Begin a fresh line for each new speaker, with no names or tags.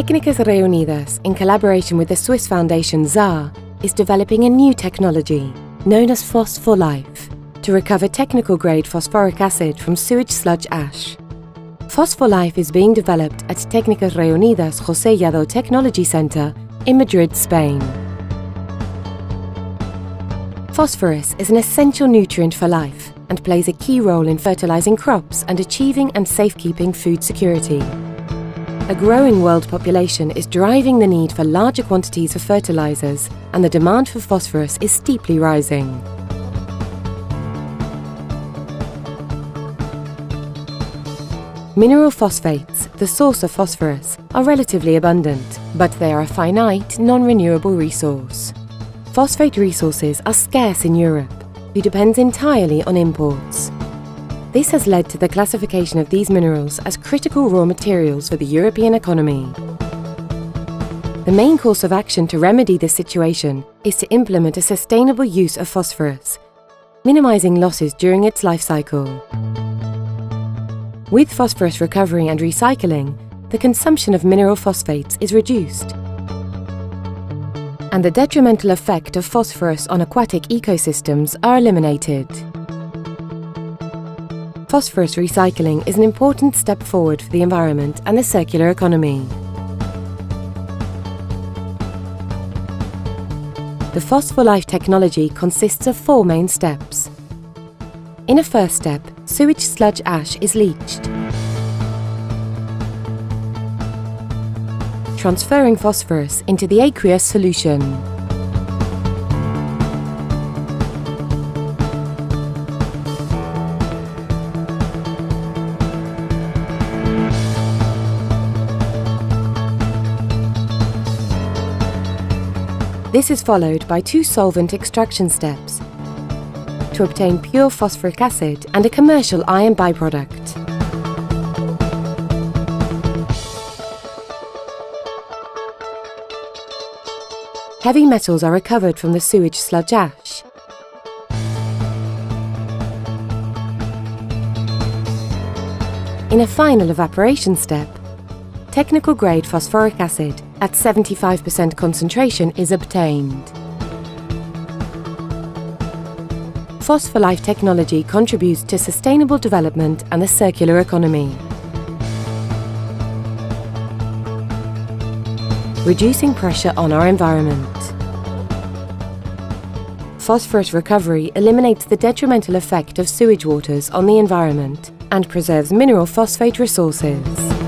Tecnicas Réunidas, in collaboration with the Swiss foundation ZAR, is developing a new technology known as Phos4life to recover technical-grade phosphoric acid from sewage sludge ash. Phos4life is being developed at Tecnicas Réunidas José Yado Technology Center in Madrid, Spain. Phosphorus is an essential nutrient for life and plays a key role in fertilizing crops and achieving and safekeeping food security. A growing world population is driving the need for larger quantities of fertilizers, and the demand for phosphorus is steeply rising. Mineral phosphates, the source of phosphorus, are relatively abundant, but they are a finite, non-renewable resource. Phosphate resources are scarce in Europe, who depends entirely on imports. This has led to the classification of these minerals as critical raw materials for the European economy. The main course of action to remedy this situation is to implement a sustainable use of phosphorus, minimizing losses during its life cycle. With phosphorus recovery and recycling, the consumption of mineral phosphates is reduced, and the detrimental effect of phosphorus on aquatic ecosystems are eliminated. Phosphorus recycling is an important step forward for the environment and the circular economy. The Phos4life technology consists of 4 main steps. In a first step, sewage sludge ash is leached, transferring phosphorus into the aqueous solution. This is followed by 2 solvent extraction steps to obtain pure phosphoric acid and a commercial iron byproduct. Heavy metals are recovered from the sewage sludge ash. In a final evaporation step, technical-grade phosphoric acid at 75% concentration is obtained. Phos4life technology contributes to sustainable development and the circular economy, reducing pressure on our environment. Phosphorus recovery eliminates the detrimental effect of sewage waters on the environment and preserves mineral phosphate resources.